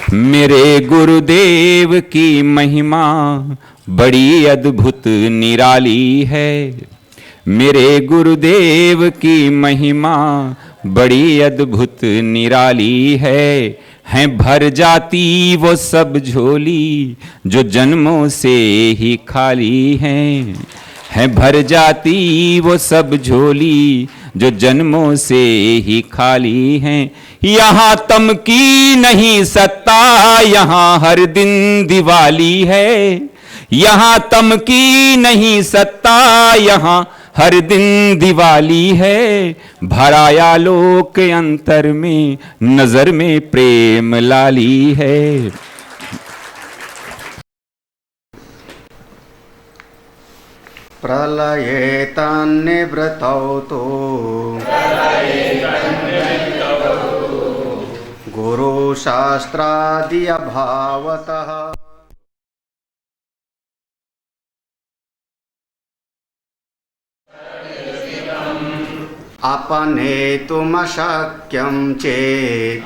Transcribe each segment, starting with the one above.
मेरे गुरुदेव की महिमा बड़ी अद्भुत निराली है। मेरे गुरुदेव की महिमा बड़ी अद्भुत निराली है भर जाती वो सब झोली जो जन्मों से ही खाली है भर जाती वो सब झोली जो जन्मों से ही खाली हैं। यहाँ तम की नहीं सत्ता, यहाँ हर दिन दिवाली है। यहाँ तम की नहीं सत्ता, यहाँ हर दिन दिवाली है। भराया लोक अंतर में, नजर में प्रेम लाली है। प्रलये तन्निवृत्तौ तु गुरुशास्त्रादि अभावतः अपनेतुमशक्यं चेत्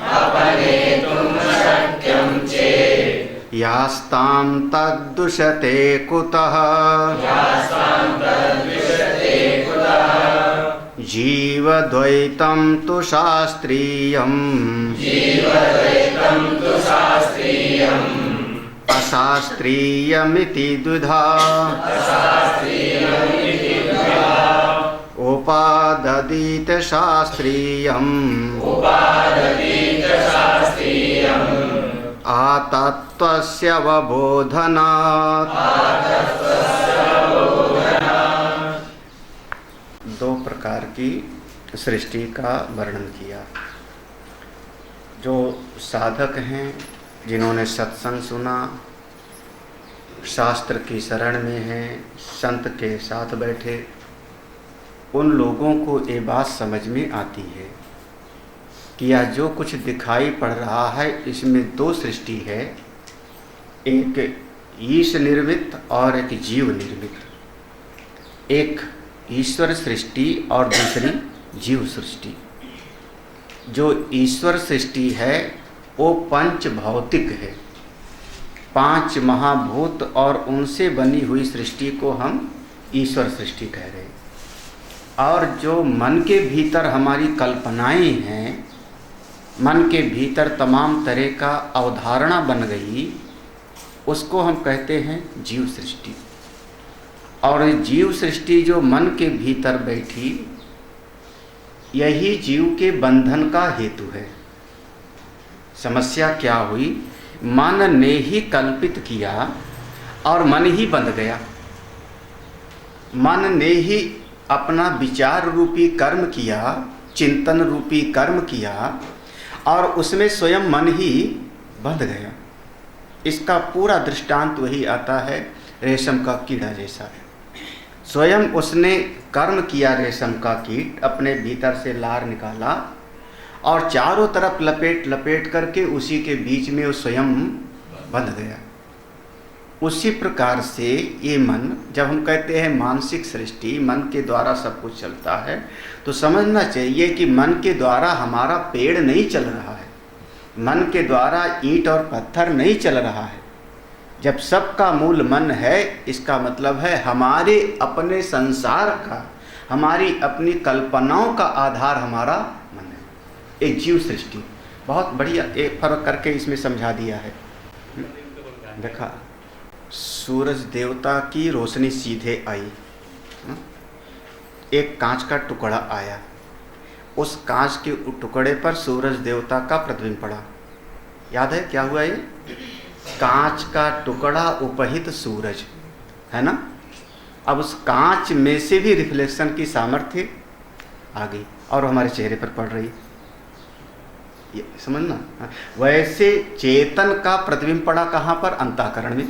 यास्तां तद्दुषते कुतः जीवद्वैतं तु शास्त्रीयम् अशास्त्रीयमिति द्विधा उपाददीत शास्त्रीयम् आतत्त्वस्य अवबोधनात्। दो प्रकार की सृष्टि का वर्णन किया। जो साधक हैं, जिन्होंने सत्संग सुना, शास्त्र की शरण में हैं, संत के साथ बैठे, उन लोगों को ये बात समझ में आती है कि यह जो कुछ दिखाई पड़ रहा है इसमें दो सृष्टि है, एक ईश निर्मित और एक जीव निर्मित। एक ईश्वर सृष्टि और दूसरी जीव सृष्टि। जो ईश्वर सृष्टि है वो पंच भौतिक है, पांच महाभूत और उनसे बनी हुई सृष्टि को हम ईश्वर सृष्टि कह रहे हैं। और जो मन के भीतर हमारी कल्पनाएं हैं, मन के भीतर तमाम तरह का अवधारणा बन गई, उसको हम कहते हैं जीव सृष्टि। और जीव सृष्टि जो मन के भीतर बैठी, यही जीव के बंधन का हेतु है। समस्या क्या हुई? मन ने ही कल्पित किया और मन ही बंध गया। मन ने ही अपना विचार रूपी कर्म किया, चिंतन रूपी कर्म किया और उसमें स्वयं मन ही बंध गया। इसका पूरा दृष्टांत वही आता है, रेशम का कीड़ा जैसा है। स्वयं उसने कर्म किया, रेशम का कीट अपने भीतर से लार निकाला और चारों तरफ लपेट लपेट करके उसी के बीच में वो स्वयं बंध गया। उसी प्रकार से ये मन, जब हम कहते हैं मानसिक सृष्टि, मन के द्वारा सब कुछ चलता है, तो समझना चाहिए कि मन के द्वारा हमारा पेड़ नहीं चल रहा है, मन के द्वारा ईंट और पत्थर नहीं चल रहा है। जब सबका मूल मन है, इसका मतलब है हमारे अपने संसार का, हमारी अपनी कल्पनाओं का आधार हमारा मन है। एक जीव सृष्टि बहुत बढ़िया एक फर्क करके इसमें समझा दिया है। देखा, सूरज देवता की रोशनी सीधे आई, एक कांच का टुकड़ा आया, उस कांच के टुकड़े पर सूरज देवता का प्रतिबिंब पड़ा। याद है क्या हुआ? ये कांच का टुकड़ा उपहित सूरज है ना। अब उस कांच में से भी रिफ्लेक्शन की सामर्थ्य आ गई और हमारे चेहरे पर पड़ रही, ये समझना। वैसे चेतन का प्रतिबिंब पड़ा कहाँ पर? अंतःकरण में।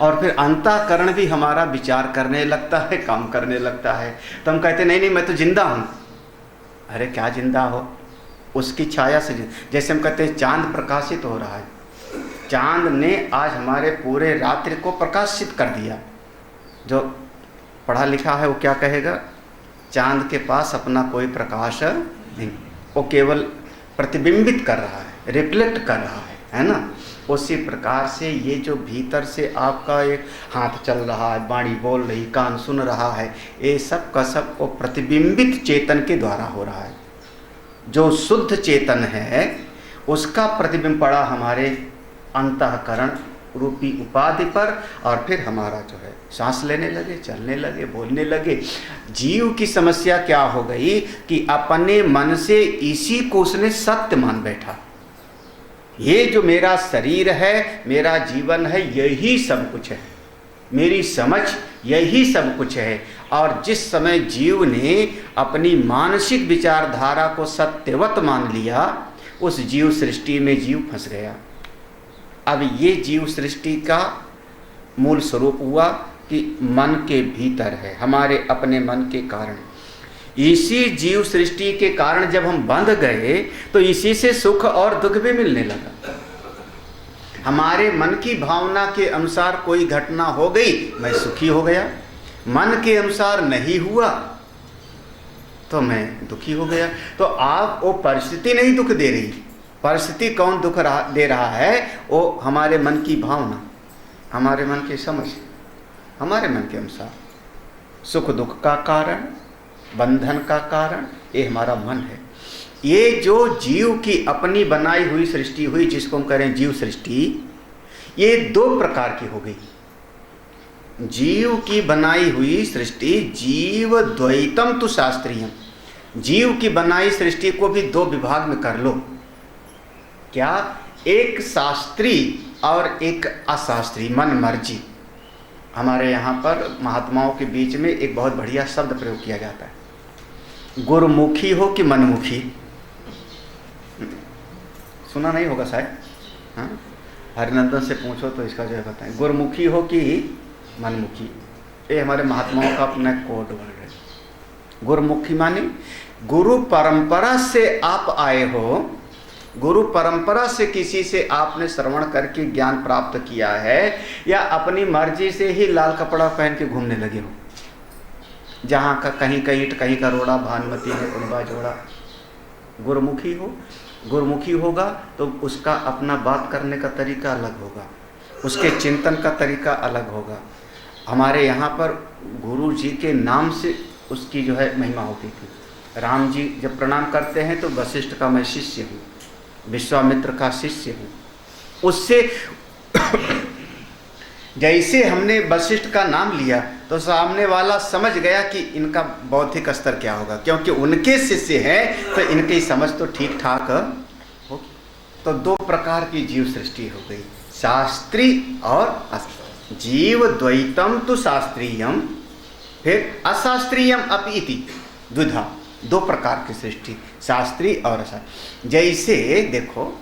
और फिर अंतःकरण भी हमारा विचार करने लगता है, काम करने लगता है। तो हम कहते नहीं नहीं मैं तो जिंदा हूँ। अरे क्या जिंदा हो? उसकी छाया से जैसे हम कहते हैं चांद प्रकाशित हो रहा है, चांद ने आज हमारे पूरे रात्रि को प्रकाशित कर दिया। जो पढ़ा लिखा है वो क्या कहेगा? चांद के पास अपना कोई प्रकाश नहीं, वो केवल प्रतिबिंबित कर रहा है, रिफ्लेक्ट कर रहा है। है ना। उसी प्रकार से ये जो भीतर से आपका एक हाथ चल रहा है, वाणी बोल रही, कान सुन रहा है, ये सब का सब को प्रतिबिंबित चेतन के द्वारा हो रहा है। जो शुद्ध चेतन है उसका प्रतिबिंब पड़ा हमारे अंतःकरण रूपी उपाधि पर, और फिर हमारा जो है सांस लेने लगे, चलने लगे, बोलने लगे। जीव की समस्या क्या हो गई कि अपने मन से इसी को उसने सत्य मान बैठा। ये जो मेरा शरीर है, मेरा जीवन है, यही सब कुछ है, मेरी समझ यही सब कुछ है। और जिस समय जीव ने अपनी मानसिक विचारधारा को सत्यवत मान लिया, उस जीव सृष्टि में जीव फंस गया। अब ये जीव सृष्टि का मूल स्वरूप हुआ कि मन के भीतर है, हमारे अपने मन के कारण। इसी जीव सृष्टि के कारण जब हम बंध गए तो इसी से सुख और दुख भी मिलने लगा। हमारे मन की भावना के अनुसार कोई घटना हो गई, मैं सुखी हो गया। मन के अनुसार नहीं हुआ तो मैं दुखी हो गया। तो आप वो परिस्थिति नहीं दुख दे रही, परिस्थिति कौन दुख दे रहा है? वो हमारे मन की भावना, हमारे मन की समझ, हमारे मन के अनुसार सुख दुख का कारण, बंधन का कारण ये हमारा मन है। ये जो जीव की अपनी बनाई हुई सृष्टि हुई, जिसको हम करें जीव सृष्टि, ये दो प्रकार की हो गई। जीव की बनाई हुई सृष्टि, जीव द्वैतम तु शास्त्रीयम, जीव की बनाई सृष्टि को भी दो विभाग में कर लो। क्या? एक शास्त्रीय और एक अशास्त्रीय, मन मर्जी। हमारे यहाँ पर महात्माओं के बीच में एक बहुत बढ़िया शब्द प्रयोग किया जाता है, गुरुमुखी हो कि मनमुखी। सुना नहीं होगा शायद, हाँ? हरिनंदन से पूछो तो इसका जो है बताएं, गुरुमुखी हो कि मनमुखी। ये हमारे महात्माओं का अपना कोड वर्ड है। गुरुमुखी माने गुरु परंपरा से आप आए हो, गुरु परंपरा से किसी से आपने श्रवण करके ज्ञान प्राप्त किया है, या अपनी मर्जी से ही लाल कपड़ा पहन के घूमने लगे हो, जहाँ का कहीं का ईंट कहीं का रोड़ा, भानुमती में कुंबा जोड़ा। गुरुमुखी हो, गुरुमुखी होगा तो उसका अपना बात करने का तरीका अलग होगा, उसके चिंतन का तरीका अलग होगा। हमारे यहाँ पर गुरु जी के नाम से उसकी जो है महिमा होती थी। राम जी जब प्रणाम करते हैं तो वशिष्ठ का मैं शिष्य हूँ, विश्वामित्र का शिष्य हूँ। उससे जैसे हमने वशिष्ठ का नाम लिया तो सामने वाला समझ गया कि इनका बौद्धिक स्तर क्या होगा, क्योंकि उनके शिष्य हैं तो इनकी समझ तो ठीक ठाक होगी। तो दो प्रकार की जीव सृष्टि हो गई, शास्त्रीय और अशास्त्रीय। जीव द्वैतम तु शास्त्रीयम, फिर अशास्त्रीयम अपि इति द्विधा, दो प्रकार की सृष्टि, शास्त्रीय और अशास्त्रीय। जैसे देखो,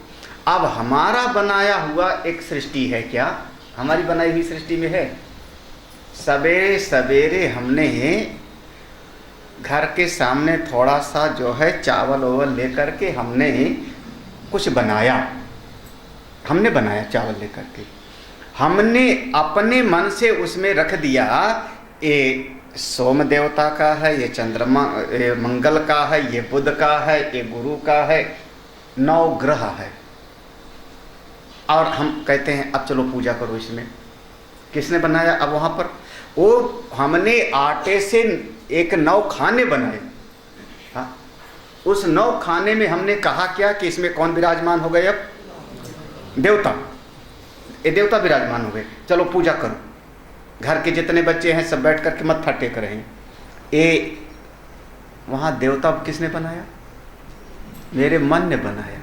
अब हमारा बनाया हुआ एक सृष्टि है, क्या हमारी बनाई हुई सृष्टि में है? सवेरे सवेरे हमने घर के सामने थोड़ा सा जो है चावल ओवल लेकर के हमने कुछ बनाया, हमने बनाया चावल लेकर के, हमने अपने मन से उसमें रख दिया, ये सोम देवता का है, ये चंद्रमा, ये मंगल का है, ये बुध का है, ये गुरु का है, 9 ग्रह है। और हम कहते हैं अब चलो पूजा करो इसमें। किसने बनाया? अब वहाँ पर वो हमने आटे से एक 9 खाने बनाए। हाँ, उस 9 खाने में हमने कहा क्या कि इसमें कौन विराजमान हो गए? अब देवता, ये देवता विराजमान हो गए, चलो पूजा करो। घर के जितने बच्चे हैं सब बैठ करके मत्था टेक रहे हैं। ये वहाँ देवता किसने बनाया? मेरे मन ने बनाया।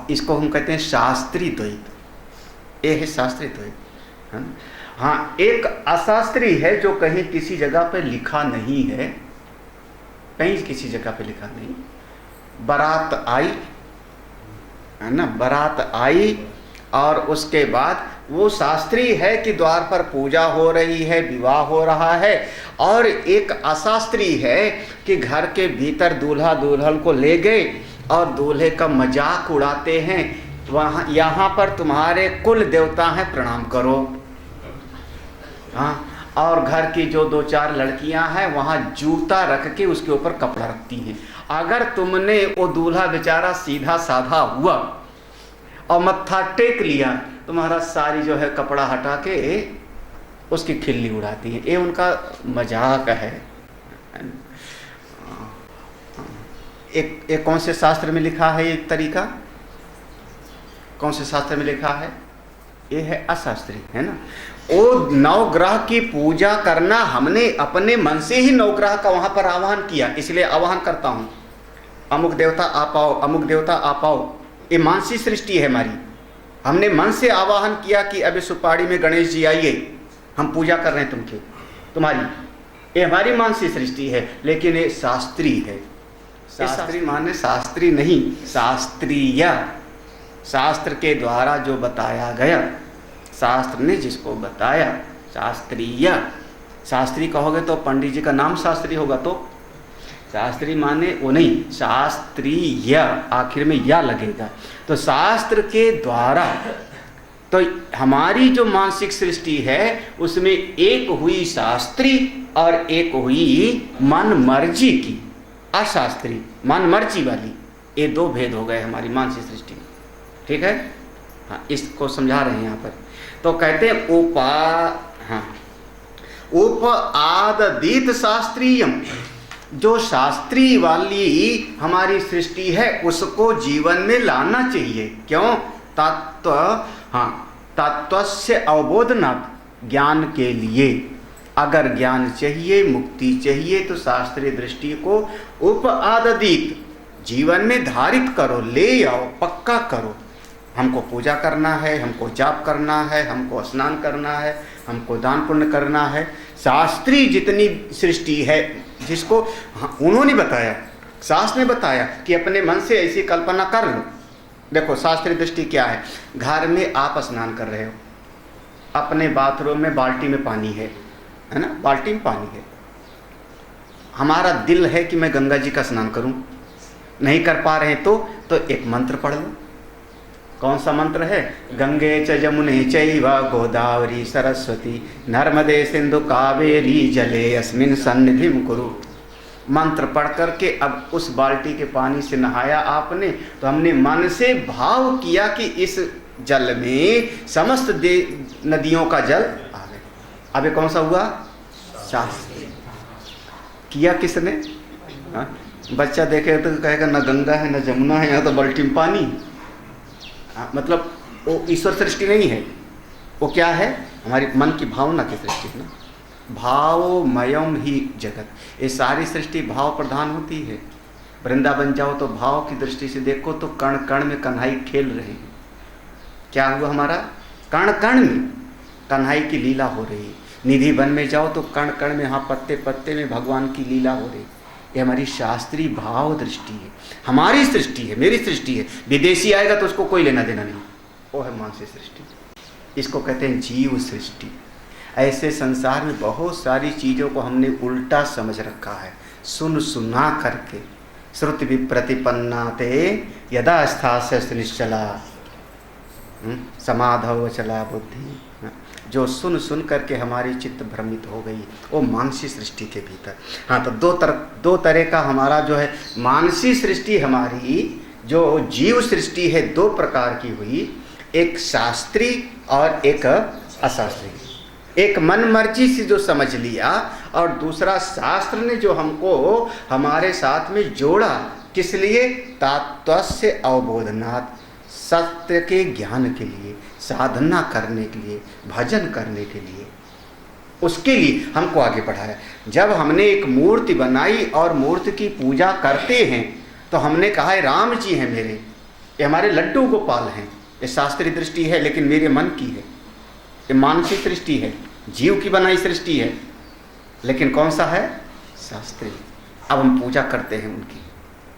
इसको हम कहते हैं शास्त्रीय द्वैत। ये है शास्त्रीय द्वैत। हाँ, एक अशास्त्रीय है जो कहीं किसी जगह पे लिखा नहीं है, कहीं किसी जगह पे लिखा नहीं। बारात आई है ना, बारात आई और उसके बाद वो शास्त्रीय है कि द्वार पर पूजा हो रही है, विवाह हो रहा है। और एक अशास्त्रीय है कि घर के भीतर दूल्हा दुल्हन को ले गए और दूल्हे का मजाक उड़ाते हैं, वहाँ यहाँ पर तुम्हारे कुल देवता हैं, प्रणाम करो। हाँ, और घर की जो 2-4 लड़कियां हैं वहाँ जूता रख के उसके ऊपर कपड़ा रखती हैं। अगर तुमने वो दूल्हा बेचारा सीधा साधा हुआ और मत्था टेक लिया तो महाराज सारी जो है कपड़ा हटा के उसकी खिल्ली उड़ाती है। ये उनका मजाक है। एक कौन से शास्त्र में लिखा है ये तरीका? कौन से शास्त्र में लिखा है? ये है अशास्त्री, है ना। वो नवग्रह की पूजा करना हमने अपने मन से ही नवग्रह का वहां पर आवाहन किया, इसलिए आवाहन करता हूं, अमुक देवता आप आओ, अमुक देवता आप आओ। ये मानसिक सृष्टि है हमारी। हमने मन से आवाहन किया कि अभी सुपाड़ी में गणेश जी आइए, हम पूजा कर रहे हैं तुम्हारी। ये हमारी मानसिक सृष्टि है, लेकिन ये शास्त्री है। शास्त्री माने शास्त्री नहीं, शास्त्रीय, शास्त्र के द्वारा जो बताया गया, शास्त्र ने जिसको बताया, शास्त्रीय। शास्त्री कहोगे तो पंडित जी का नाम शास्त्री होगा, तो शास्त्री माने वो नहीं, शास्त्रीय, आखिर में या लगेगा। तो शास्त्र के द्वारा, तो हमारी जो मानसिक सृष्टि है उसमें एक हुई शास्त्री और एक हुई मन मर्जी की, अशास्त्री, मन मर्जी वाली। ये दो भेद हो गए हमारी मानसिक सृष्टि में, ठीक है। हाँ, इसको समझा रहे हैं यहाँ पर। तो कहते हैं उपादीत शास्त्रीयम, जो शास्त्री वाली हमारी सृष्टि है उसको जीवन में लाना चाहिए। क्यों? तत्वस्य अवबोधनात्, ज्ञान के लिए। अगर ज्ञान चाहिए, मुक्ति चाहिए, तो शास्त्रीय दृष्टि को उपादीत जीवन में धारित करो, ले आओ, पक्का करो। हमको पूजा करना है, हमको जाप करना है, हमको स्नान करना है, हमको दान पुण्य करना है। शास्त्री जितनी सृष्टि है जिसको उन्होंने बताया, शास्त्र ने बताया कि अपने मन से ऐसी कल्पना कर लो। देखो शास्त्रीय दृष्टि क्या है? घर में आप स्नान कर रहे हो, अपने बाथरूम में बाल्टी में पानी है ना, बाल्टी में पानी है। हमारा दिल है कि मैं गंगा जी का स्नान करूं, नहीं कर पा रहे तो एक मंत्र पढ़ लो। कौन सा मंत्र है? गंगे च जमुने चैव गोदावरी सरस्वती नर्मदे सिंधु कावेरी जले अस्मिन् सन्निधिं कुरु। मंत्र पढ़ करके अब उस बाल्टी के पानी से नहाया आपने, तो हमने मन से भाव किया कि इस जल में समस्त नदियों का जल आ गया। अब ये कौन सा हुआ? शास्त्र किया किसने? हाँ? बच्चा देखे तो कहेगा न गंगा है न जमुना है, यहाँ तो बाल्टी में पानी। मतलब वो ईश्वर सृष्टि नहीं है, वो क्या है? हमारी मन की भावना की सृष्टि ना। भावमयम ही जगत, ये सारी सृष्टि भाव प्रधान होती है। वृंदावन जाओ तो भाव की दृष्टि से देखो तो कण कण में कन्हई खेल रहे हैं। क्या हुआ? हमारा कण कण में कन्हई की लीला हो रही है। निधि वन में जाओ तो कण कण में, हाँ, पत्ते पत्ते में भगवान की लीला हो रही। ये हमारी शास्त्रीय भाव दृष्टि है, हमारी सृष्टि है, मेरी सृष्टि है। विदेशी आएगा तो उसको कोई लेना देना नहीं, वो है मानसिक सृष्टि। इसको कहते हैं जीव सृष्टि। ऐसे संसार में बहुत सारी चीज़ों को हमने उल्टा समझ रखा है, सुन सुना करके। श्रुति विप्रतिपन्ना ते यदा स्थास्य निश्चला समाधव चला बुद्धि। जो सुन सुन करके हमारी चित्त भ्रमित हो गई, वो मानसिक सृष्टि के भीतर। हाँ, तो दो तरह का हमारा जो है मानसिक सृष्टि, हमारी जो जीव सृष्टि है, दो प्रकार की हुई, एक शास्त्री और एक अशास्त्री। एक मन मर्जी से जो समझ लिया, और दूसरा शास्त्र ने जो हमको हमारे साथ में जोड़ा। किस लिए? तत्वस्य अवबोधनात्, सत्य के ज्ञान के लिए, साधना करने के लिए, भजन करने के लिए, उसके लिए हमको आगे बढ़ाया। जब हमने एक मूर्ति बनाई और मूर्ति की पूजा करते हैं तो हमने कहा है राम जी हैं मेरे, ये हमारे लड्डू गोपाल हैं। ये शास्त्रीय दृष्टि है, लेकिन मेरे मन की है, ये मानसिक सृष्टि है, जीव की बनाई सृष्टि है, लेकिन कौन सा है? शास्त्रीय। अब हम पूजा करते हैं उनकी,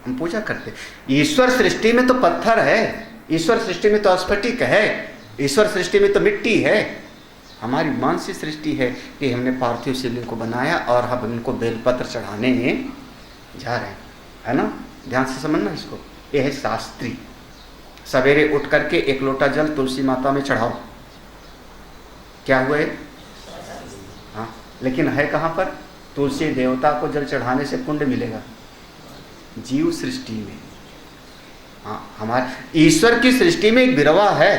हम पूजा करते हैं। ईश्वर सृष्टि में तो पत्थर है, ईश्वर सृष्टि में तो स्फटिक है, ईश्वर सृष्टि में तो मिट्टी है। हमारी मानसिक सृष्टि है कि हमने पार्थिव शिवलिंग को बनाया और हम इनको बेलपत्र चढ़ाने जा रहे हैं, है ना। ध्यान से समझना इसको। यह है शास्त्री। सवेरे उठ करके एक लोटा जल तुलसी माता में चढ़ाओ, क्या हुआ है? हाँ, लेकिन है कहाँ पर? तुलसी देवता को जल चढ़ाने से पुण्य मिलेगा जीव सृष्टि में। हाँ, हमारे ईश्वर की सृष्टि में एक बिरवा है।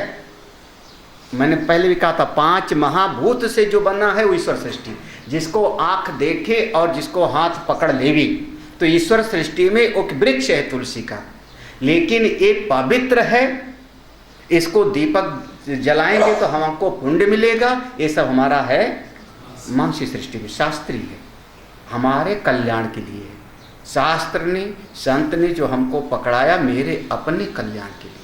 मैंने पहले भी कहा था 5 महाभूत से जो बना है वो ईश्वर सृष्टि। जिसको आंख देखे और जिसको हाथ पकड़ लेवी, तो ईश्वर सृष्टि में एक वृक्ष है तुलसी का, लेकिन ये पवित्र है। इसको दीपक जलाएंगे तो हमको पुण्य मिलेगा। ये सब हमारा है मानसी सृष्टि में, शास्त्रीय है, हमारे कल्याण के लिए। शास्त्र ने, संत ने जो हमको पकड़ाया मेरे अपने कल्याण के लिए।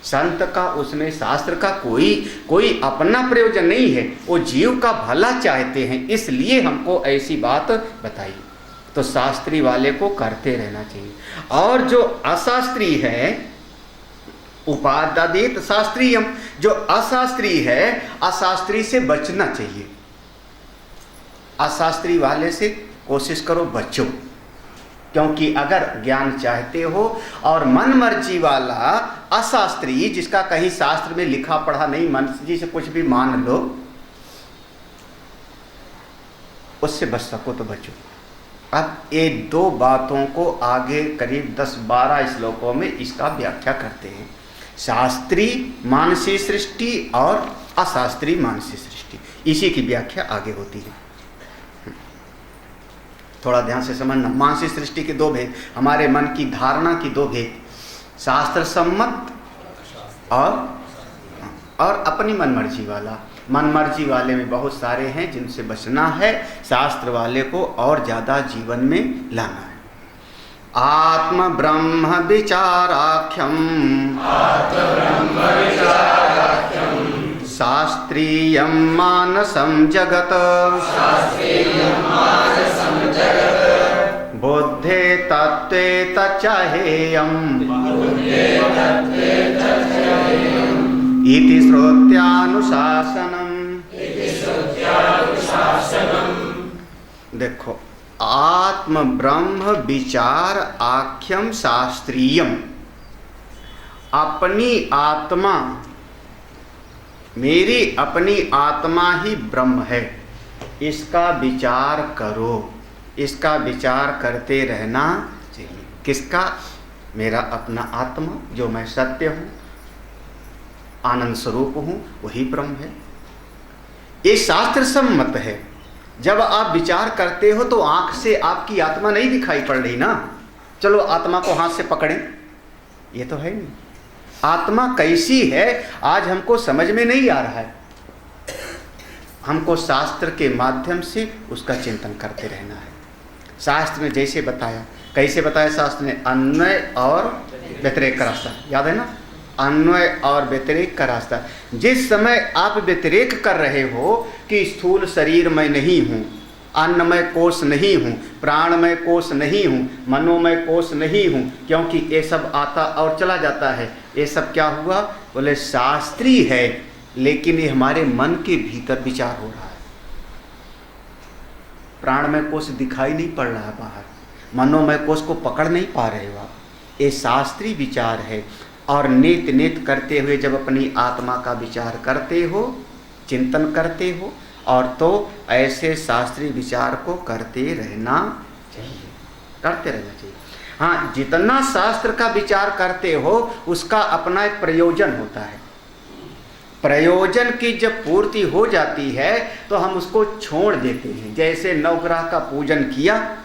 संत का, उसमें शास्त्र का कोई अपना प्रयोजन नहीं है, वो जीव का भला चाहते हैं, इसलिए हमको ऐसी बात बताई। तो शास्त्री वाले को करते रहना चाहिए। और जो अशास्त्री है, उपादादित शास्त्रीयम, जो अशास्त्री है, अशास्त्री से बचना चाहिए। अशास्त्री वाले से कोशिश करो बचो, क्योंकि अगर ज्ञान चाहते हो और मन मर्जी वाला अशास्त्री, जिसका कहीं शास्त्र में लिखा पढ़ा नहीं, मन जी से कुछ भी मान लो, उससे बच सको तो बचो। अब ये 2 बातों को आगे करीब 10-12 श्लोकों में इसका व्याख्या करते हैं। शास्त्री मानसी सृष्टि और अशास्त्री मानसी सृष्टि, इसी की व्याख्या आगे होती है। थोड़ा ध्यान से समझना। मानसी सृष्टि के 2 भेद, हमारे मन की धारणा की 2 भेद, शास्त्र सम्मत और अपनी मन मर्जी वाला। मन मर्जी वाले में बहुत सारे हैं जिनसे बचना है, शास्त्र वाले को और ज़्यादा जीवन में लाना है। आत्म ब्रह्म विचाराख्यम शास्त्रीयम मानसम जगत बुद्धे तत्वे तच्चहेयम् इति श्रोत्यानुशासनम। देखो, आत्म ब्रह्म विचार आख्यम शास्त्रीयम, अपनी आत्मा, मेरी अपनी आत्मा ही ब्रह्म है, इसका विचार करो, इसका विचार करते रहना चाहिए। किसका? मेरा अपना आत्मा, जो मैं सत्य हूँ, आनंद स्वरूप हूँ, वही ब्रह्म है। ये शास्त्र सम्मत है। जब आप विचार करते हो तो आंख से आपकी आत्मा नहीं दिखाई पड़ रही ना। चलो आत्मा को हाथ से पकड़ें, ये तो है नहीं। आत्मा कैसी है आज हमको समझ में नहीं आ रहा है। हमको शास्त्र के माध्यम से उसका चिंतन करते रहना है। शास्त्र ने जैसे बताया, कैसे बताया शास्त्र ने? अन्वय और व्यतिरेक का रास्ता, याद है ना? अन्वय और व्यतिरेक का रास्ता। जिस समय आप व्यतिरेक कर रहे हो कि स्थूल शरीर मैं नहीं हूँ, अन्नमय कोष नहीं हूँ, प्राणमय कोष नहीं हूँ, मनोमय कोष नहीं हूँ, क्योंकि ये सब आता और चला जाता है। ये सब क्या हुआ? बोले शास्त्री है, लेकिन ये हमारे मन के भीतर विचार हो रहा है। प्राणमय कोष दिखाई नहीं पड़ रहा है बाहर, मनोमय कोष को पकड़ नहीं पा रहे हो आप। ये शास्त्री विचार है। और नित नित करते हुए जब अपनी आत्मा का विचार करते हो, चिंतन करते हो, और तो ऐसे शास्त्रीय विचार को करते रहना चाहिए, करते रहना चाहिए। हाँ, जितना शास्त्र का विचार करते हो उसका अपना एक प्रयोजन होता है। प्रयोजन की जब पूर्ति हो जाती है तो हम उसको छोड़ देते हैं। जैसे नवग्रह का पूजन किया,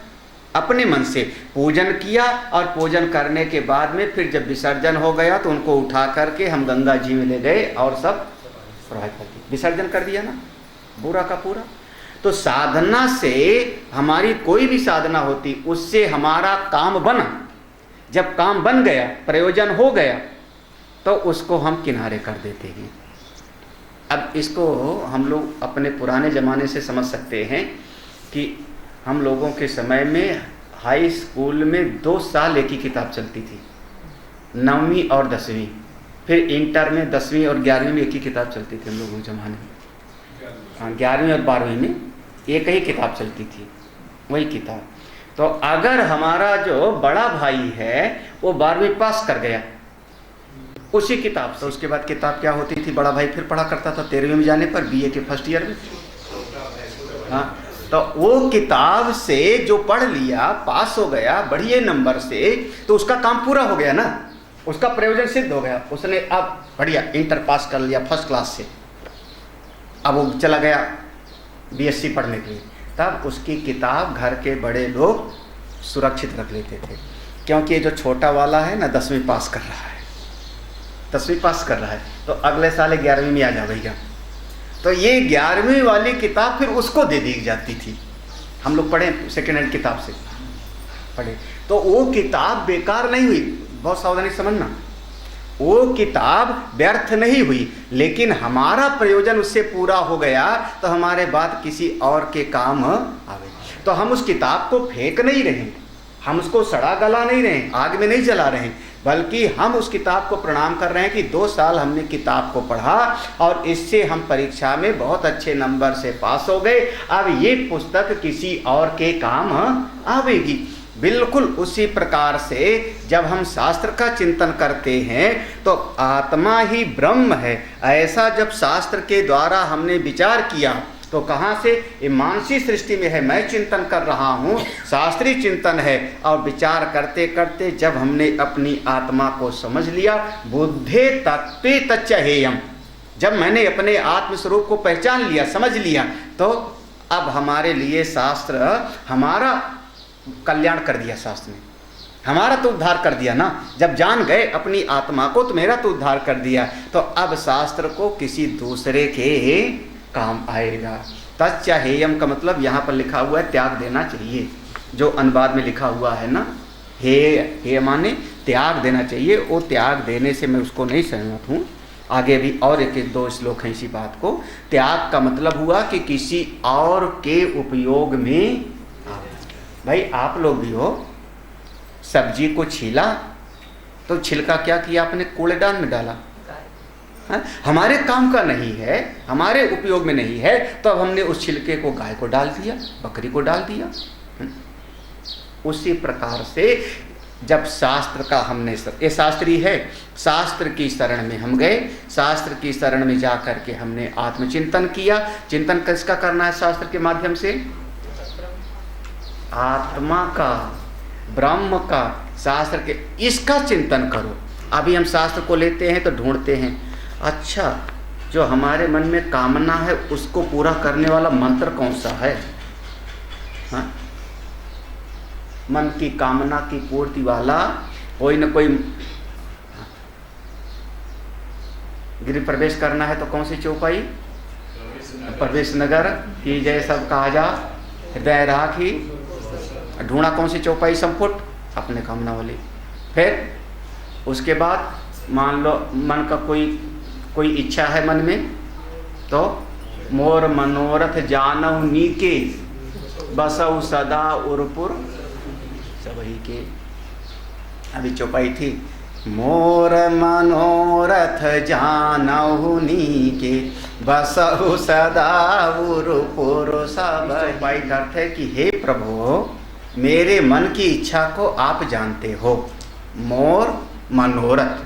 अपने मन से पूजन किया, और पूजन करने के बाद में फिर जब विसर्जन हो गया तो उनको उठा करके हम गंगा जी में ले गए और सब प्रवाहित कर दिया, विसर्जन कर दिया ना, पूरा का पूरा। तो साधना से हमारी कोई भी साधना होती, उससे हमारा काम बना। जब काम बन गया, प्रयोजन हो गया, तो उसको हम किनारे कर देते हैं। अब इसको हम लोग अपने पुराने ज़माने से समझ सकते हैं कि हम लोगों के समय में हाई स्कूल में 2 साल एक ही किताब चलती थी, 9वीं और 10वीं। फिर इंटर में 10वीं और 11वीं में एक ही किताब चलती थी हम लोगों के ज़माने में। हाँ, 11वीं और 12वीं में एक ही किताब चलती थी, वही किताब। तो अगर हमारा जो बड़ा भाई है वो 12वीं पास कर गया उसी किताब से, तो उसके बाद किताब क्या होती थी? बड़ा भाई फिर पढ़ा करता था 13वीं में जाने पर, बीए के फर्स्ट ईयर में। हाँ, तो वो किताब से जो पढ़ लिया, पास हो गया बढ़िया नंबर से, तो उसका काम पूरा हो गया ना। उसका प्रयोजन सिद्ध हो गया, उसने अब बढ़िया इंटर पास कर लिया फर्स्ट क्लास से, अब वो चला गया बीएससी पढ़ने के लिए। तब उसकी किताब घर के बड़े लोग सुरक्षित रख लेते थे, क्योंकि ये जो छोटा वाला है ना 10वीं पास कर रहा है, 10वीं पास कर रहा है, तो अगले साल 11वीं में आ जा भैया, तो ये 11वीं वाली किताब फिर उसको दे दी जाती थी। हम लोग पढ़े सेकेंड हैंड किताब से पढ़े, तो वो किताब बेकार नहीं हुई, बहुत सावधानी समझना, वो किताब व्यर्थ नहीं हुई, लेकिन हमारा प्रयोजन उससे पूरा हो गया तो हमारे बाद किसी और के काम आवे। तो हम उस किताब को फेंक नहीं रहे, हम उसको सड़ा गला नहीं रहे, आग में नहीं जला रहे, बल्कि हम उस किताब को प्रणाम कर रहे हैं कि 2 साल हमने किताब को पढ़ा और इससे हम परीक्षा में बहुत अच्छे नंबर से पास हो गए, अब ये पुस्तक किसी और के काम आवेगी। बिल्कुल उसी प्रकार से जब हम शास्त्र का चिंतन करते हैं तो आत्मा ही ब्रह्म है, ऐसा जब शास्त्र के द्वारा हमने विचार किया तो कहाँ से, ये मानसी सृष्टि में है, मैं चिंतन कर रहा हूँ, शास्त्रीय चिंतन है, और विचार करते करते जब हमने अपनी आत्मा को समझ लिया, बुद्धे तत्वे तच्चहेयम, जब मैंने अपने आत्मस्वरूप को पहचान लिया, समझ लिया, तो अब हमारे लिए शास्त्र हमारा कल्याण कर दिया, शास्त्र ने हमारा तो उद्धार कर दिया ना, जब जान गए अपनी आत्मा को तो मेरा तो उद्धार कर दिया, तो अब शास्त्र को किसी दूसरे के काम आएगा। तच्चहेयम का मतलब यहाँ पर लिखा हुआ है त्याग देना चाहिए, जो अनुवाद में लिखा हुआ है ना, हे माने त्याग देना चाहिए, वो त्याग देने से मैं उसको नहीं सहमत हूँ। आगे भी और एक 2 श्लोक हैं इसी बात को। त्याग का मतलब हुआ कि किसी और के उपयोग में, भाई आप लोग भी हो, सब्जी को छीला तो छिलका क्या किया आपने, कूड़ेदान में डाला, है? हमारे काम का नहीं है, हमारे उपयोग में नहीं है, तो अब हमने उस छिलके को गाय को डाल दिया, बकरी को डाल दिया। उसी प्रकार से जब शास्त्र का हमने, ये शास्त्री है, शास्त्र की शरण में हम गए, शास्त्र की शरण में जा कर के हमने आत्मचिंतन किया। चिंतन किसका करना है, शास्त्र के माध्यम से, आत्मा का, ब्रह्म का, शास्त्र के, इसका चिंतन करो। अभी हम शास्त्र को लेते हैं तो ढूंढते हैं, अच्छा जो हमारे मन में कामना है उसको पूरा करने वाला मंत्र कौन सा है, हाँ? मन की कामना की पूर्ति वाला कोई न कोई, गृह प्रवेश करना है तो कौन सी चौपाई, प्रवेश नगर की जय सब कहा जा, हृदय राखी, ढूंढा कौन सी चौपाई, संपुट, अपने कामना वाली। फिर उसके बाद मान लो मन का कोई इच्छा है मन में, तो मोर मनोरथ जानऊ नीके बसऊ सदा उरपुर सबही के। अभी चौपाई थी, मोर मनोरथ जानऊ नीके बसऊ सदा उरपुर सब। चौपाई का अर्थ है कि हे प्रभु, मेरे मन की इच्छा को आप जानते हो। मोर मनोरथ,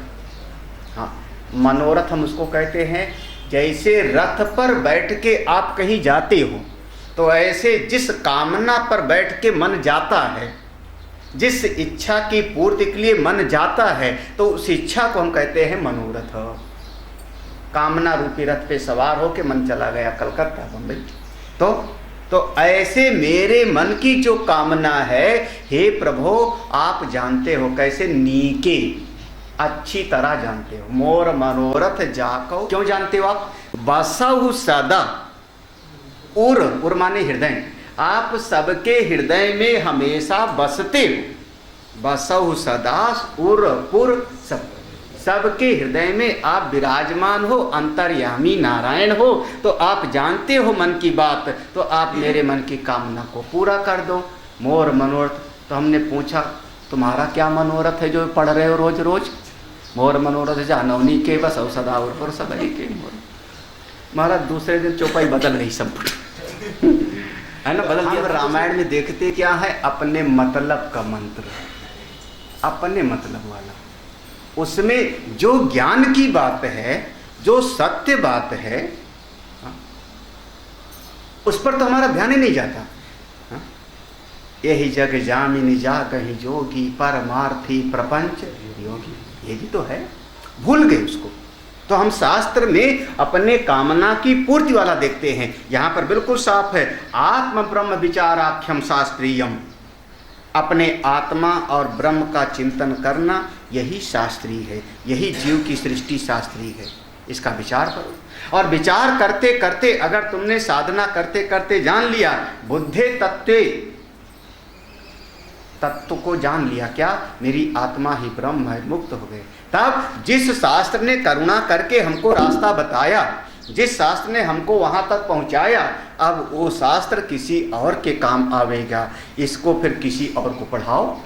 हाँ मनोरथ हम उसको कहते हैं, जैसे रथ पर बैठ के आप कहीं जाते हो तो ऐसे जिस कामना पर बैठ के मन जाता है, जिस इच्छा की पूर्ति के लिए मन जाता है, तो उस इच्छा को हम कहते हैं मनोरथ। कामना रूपी रथ पे सवार होके मन चला गया कलकत्ता बम्बई, तो ऐसे मेरे मन की जो कामना है, हे प्रभु आप जानते हो, कैसे, नीके, अच्छी तरह जानते हो। मोर मनोरथ जाको, क्यों जानते हो आप, बसहु सदा, उर माने हृदय, आप सबके हृदय में हमेशा बसते हो। बसहु सदा उर पुर सब, सबके हृदय में आप विराजमान हो, अंतर्यामी नारायण हो, तो आप जानते हो मन की बात, तो आप मेरे मन की कामना को पूरा कर दो। मोर मनोरथ, तो हमने पूछा तुम्हारा क्या मनोरथ है जो पढ़ रहे हो रोज रोज, मोर मनोरथ जानवनी के बस सदा और सब के। महाराज दूसरे दिन चौपाई बदल गई सब है ना, बदल गया। रामायण में देखते क्या है, अपने मतलब का मंत्र, अपने मतलब वाला, उसमें जो ज्ञान की बात है, जो सत्य बात है, उस पर तो हमारा ध्यान ही नहीं जाता। यही जग जामिनी जा कहीं जोगी, परमार्थी प्रपंच योगी। ये भी तो है, भूल गए उसको। तो हम शास्त्र में अपने कामना की पूर्ति वाला देखते हैं। यहाँ पर बिल्कुल साफ है, आत्म ब्रह्म विचाराख्यम शास्त्रीयम, अपने आत्मा और ब्रह्म का चिंतन करना यही शास्त्रीय है, यही जीव की सृष्टि शास्त्रीय है। इसका विचार करो, और विचार करते करते अगर तुमने साधना करते करते जान लिया, बुद्धे तत्व को जान लिया, क्या मेरी आत्मा ही ब्रह्म है, मुक्त हो गए, तब जिस शास्त्र ने करुणा करके हमको रास्ता बताया, जिस शास्त्र ने हमको वहां तक पहुंचाया, अब वो शास्त्र किसी और के काम आवेगा। इसको फिर किसी और को पढ़ाओ,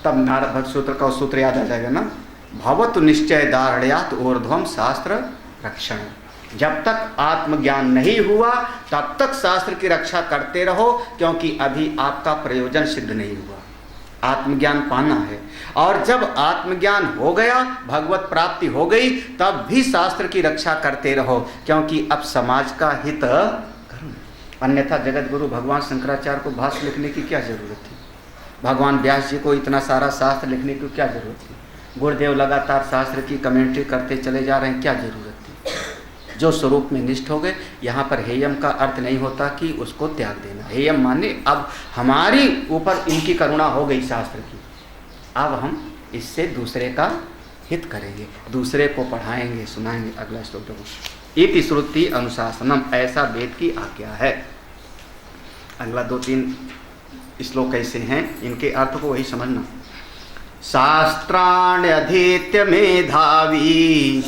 तब नारद भक्त सूत्र का सूत्र याद आ जाएगा ना, भवतु निश्चय दारण्यात ऊर्ध्वम शास्त्र रक्षण। जब तक आत्मज्ञान नहीं हुआ तब तक शास्त्र की रक्षा करते रहो, क्योंकि अभी आपका प्रयोजन सिद्ध नहीं हुआ। आत्मज्ञान पाना है, और जब आत्मज्ञान हो गया, भगवत प्राप्ति हो गई, तब भी शास्त्र की रक्षा करते रहो, क्योंकि अब समाज का हित करो। अन्यथा जगत गुरु भगवान शंकराचार्य को भाष्य लिखने की क्या जरूरत थी? भगवान व्यास जी को इतना सारा शास्त्र लिखने की क्या जरूरत थी? गुरुदेव लगातार शास्त्र की कमेंट्री करते चले जा रहे हैं, क्या जरूरत थी? जो स्वरूप में निष्ठ हो गए। यहाँ पर हेयम का अर्थ नहीं होता कि उसको त्याग देना, हेयम माने अब हमारी ऊपर इनकी करुणा हो गई शास्त्र की, अब हम इससे दूसरे का हित करेंगे, दूसरे को पढ़ाएंगे, सुनाएंगे। अगला श्लोक देखो, इति श्रुति अनुशासनम, ऐसा वेद की आज्ञा है। अगला 2-3 श्लोक ऐसे हैं, इनके अर्थ को वही समझना। शास्त्राण्यधीत्य मेधावी,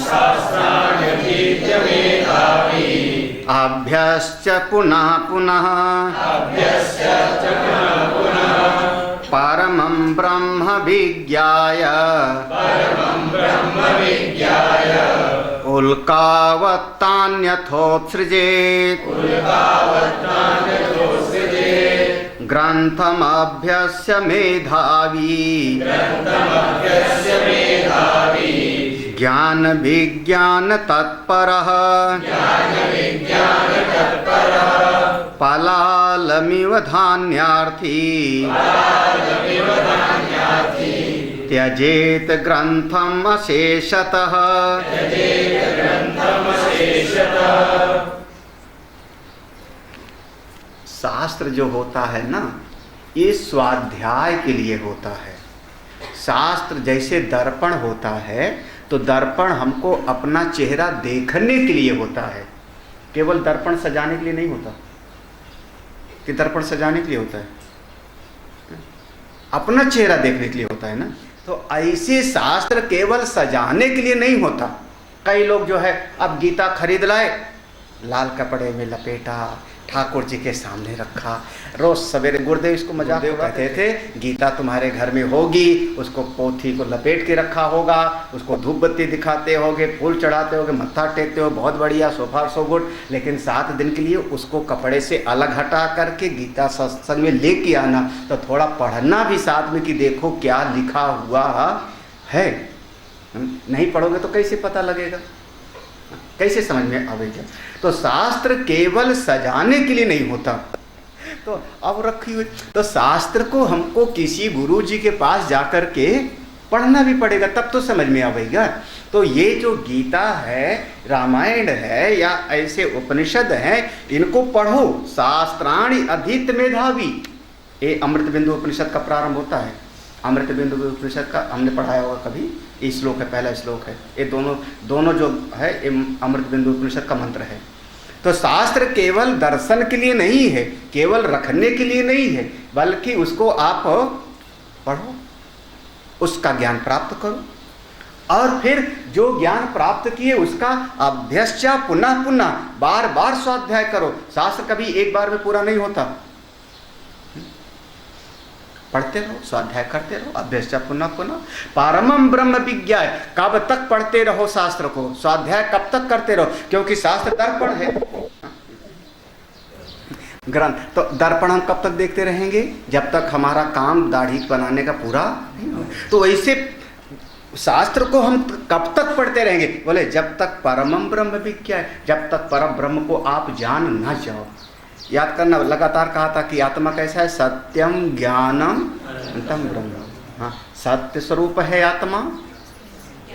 अभ्यश्च पुनः पुनः, परमं ब्रह्म विज्ञाय, उल्कावत्तान्यथोत्सृजेत्, ग्रंथमभ्यस्य मेधावी, ज्ञान विज्ञान तत्परः, पलालमिव धान्यार्थी, त्यजेत ग्रंथम अशेषतः। शास्त्र जो होता है ना, ये स्वाध्याय के लिए होता है। शास्त्र जैसे दर्पण होता है, तो दर्पण हमको अपना चेहरा देखने के लिए होता है, केवल दर्पण सजाने के लिए नहीं होता। कि दर्पण सजाने के लिए होता है, अपना चेहरा देखने के लिए होता है ना। तो ऐसे शास्त्र केवल सजाने के लिए नहीं होता। कई लोग जो है अब गीता खरीद लाए, लाल कपड़े में लपेटा, ठाकुर जी के सामने रखा, रोज सवेरे, गुरुदेव इसको मजाक कहते थे, गीता तुम्हारे घर में होगी, उसको पोथी को लपेट के रखा होगा, उसको धूप बत्ती दिखाते होगे, फूल चढ़ाते होगे, मत्था टेकते हो, बहुत बढ़िया, सोफा सो गुड। लेकिन 7 दिन के लिए उसको कपड़े से अलग हटा करके गीता सत्संग में लेके आना, तो थोड़ा पढ़ना भी साथ में कि देखो क्या लिखा हुआ है। नहीं पढ़ोगे तो कैसे पता लगेगा, कैसे समझ में आएगा? तो शास्त्र केवल सजाने के लिए नहीं होता। तो अब रखी हुई, तो शास्त्र को हमको किसी गुरु जी के पास जाकर के पढ़ना भी पड़ेगा, तब तो समझ में आएगा। तो ये जो गीता है, रामायण है, या ऐसे उपनिषद हैं, इनको पढ़ो। शास्त्राणि अधीत मेधावी, ये अमृत बिंदु उपनिषद का प्रारंभ होता है। अमृत बिंदु उपनिषद का हमने पढ़ाया होगा कभी, ये श्लोक है, पहला श्लोक है। ये दोनों जो है ये अमृत बिंदु उपनिषद का मंत्र है। तो शास्त्र केवल दर्शन के लिए नहीं है, केवल रखने के लिए नहीं है, बल्कि उसको आप पढ़ो, उसका ज्ञान प्राप्त करो, और फिर जो ज्ञान प्राप्त किए उसका अभ्यस्य पुनः पुनः, बार बार स्वाध्याय करो। शास्त्र कभी एक बार में पूरा नहीं होता, पढ़ते रहो, स्वाध्याय करते रहो, अभ्यस्य पुनः पुनः। परमं ब्रह्म विज्ञाय, कब तक पढ़ते रहो शास्त्र को, स्वाध्याय कब तक करते रहो, क्योंकि शास्त्र दर्पण है, ग्रंथ। तो दर्पण हम कब तक देखते रहेंगे? जब तक हमारा काम दाढ़ी बनाने का पूरा नहीं हो। तो वैसे शास्त्र को हम कब तक पढ़ते रहेंगे? बोले जब तक परमं ब्रह्म विज्ञाय, जब तक परम ब्रह्म को आप जान ना जाओ। याद करना, लगातार कहा था कि आत्मा कैसा है? सत्यम ज्ञानम अनंतम ब्रह्म। हाँ, सत्य स्वरूप है आत्मा,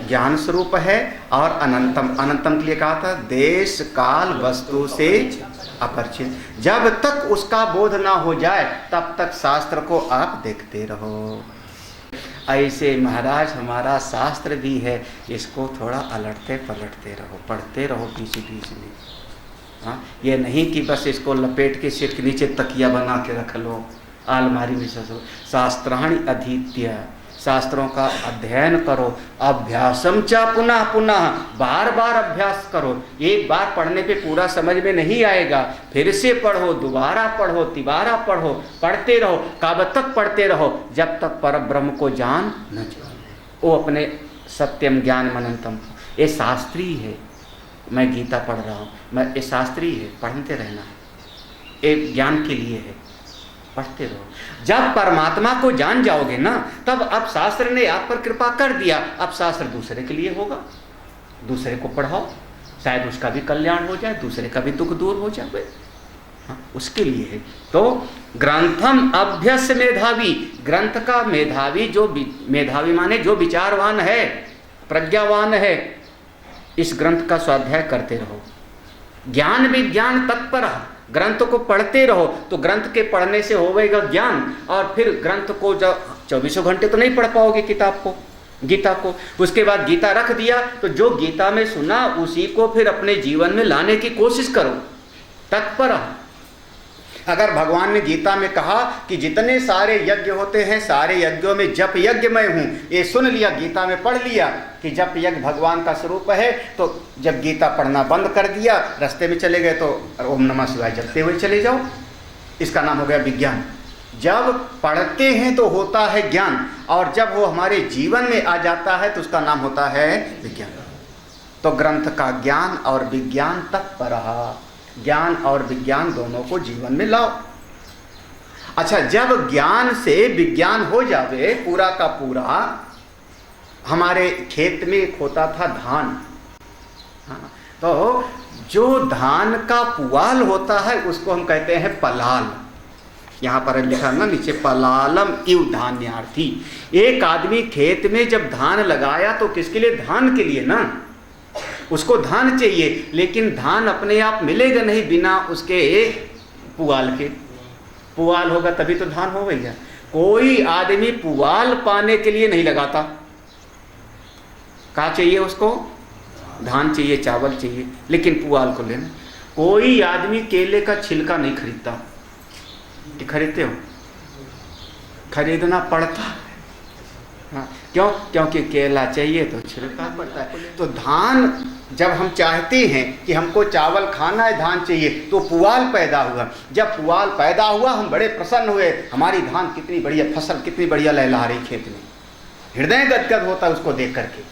ज्ञान स्वरूप है और अनंतम। अनंतम के लिए कहा था देश काल वस्तु से अपरिचित। जब तक उसका बोध ना हो जाए तब तक शास्त्र को आप देखते रहो। ऐसे महाराज हमारा शास्त्र भी है, इसको थोड़ा अलटते पलटते रहो, पढ़ते रहो बीच बीच में। हाँ, ये नहीं कि बस इसको लपेट के सिर के नीचे तकिया बना के रख लो, अलमारी में ससो। शास्त्राणि अधीत्य, शास्त्रों का अध्ययन करो। अभ्यासम च पुनः पुनः, बार बार अभ्यास करो। एक बार पढ़ने पे पूरा समझ में नहीं आएगा, फिर से पढ़ो, दोबारा पढ़ो, तिबारा पढ़ो, पढ़ते रहो। कब तक पढ़ते रहो? जब तक परब्रह्म को जान न जाओ। वो अपने सत्यम ज्ञान अनंतम। ये शास्त्री है, मैं गीता पढ़ रहा हूँ, मैं ये शास्त्री है, पढ़ते रहना, एक ज्ञान के लिए है, पढ़ते रहो। जब परमात्मा को जान जाओगे ना, तब अब शास्त्र ने आप पर कृपा कर दिया, अब शास्त्र दूसरे के लिए होगा। दूसरे को पढ़ाओ, शायद उसका भी कल्याण हो जाए, दूसरे का भी दुख दूर हो जाए। हाँ, उसके लिए है। तो ग्रंथम अभ्यस मेधावी, ग्रंथ का मेधावी, जो मेधावी माने जो विचारवान है, प्रज्ञावान है, इस ग्रंथ का स्वाध्याय करते रहो। ज्ञान विज्ञान तत्पर, ग्रंथ को पढ़ते रहो तो ग्रंथ के पढ़ने से होगा ज्ञान। और फिर ग्रंथ को जब 24 घंटे तो नहीं पढ़ पाओगे किताब को, गीता को। उसके बाद गीता रख दिया तो जो गीता में सुना उसी को फिर अपने जीवन में लाने की कोशिश करो, तत्पर। अगर भगवान ने गीता में कहा कि जितने सारे यज्ञ होते हैं सारे यज्ञों में जप यज्ञ मैं हूँ, ये सुन लिया, गीता में पढ़ लिया कि जप यज्ञ भगवान का स्वरूप है, तो जब गीता पढ़ना बंद कर दिया, रास्ते में चले गए तो ओम नमः शिवाय जपते हुए चले जाओ, इसका नाम हो गया विज्ञान। जब पढ़ते हैं तो होता है ज्ञान, और जब वो हमारे जीवन में आ जाता है तो उसका नाम होता है विज्ञान। तो ग्रंथ का ज्ञान और विज्ञान तत्पर, ज्ञान और विज्ञान दोनों को जीवन में लाओ। अच्छा, जब ज्ञान से विज्ञान हो जावे पूरा का पूरा, हमारे खेत में एक होता था धान। हाँ, तो जो धान का पुआल होता है उसको हम कहते हैं पलाल। यहाँ पर लिखा ना नीचे, पलालम इव धान्यार्थी। एक आदमी खेत में जब धान लगाया तो किसके लिए? धान के लिए ना, उसको धान चाहिए, लेकिन धान अपने आप मिलेगा नहीं बिना उसके पुआल के। पुआल होगा तभी तो धान हो गया। कोई आदमी पुआल पाने के लिए नहीं लगाता। क्या चाहिए उसको? धान चाहिए, चावल चाहिए, लेकिन पुआल को लेना। कोई आदमी केले का छिलका नहीं खरीदता। कि खरीदते हो? खरीदना पड़ता। हाँ, क्यों? क्योंकि केला चाहिए तो छिलका पड़ता है। तो धान जब हम चाहते हैं कि हमको चावल खाना है, धान चाहिए, तो पुआल पैदा हुआ। जब पुआल पैदा हुआ हम बड़े प्रसन्न हुए, हमारी धान कितनी बढ़िया, फसल कितनी बढ़िया लहला रही खेत में, हृदय गदगद होता है उसको देख करके।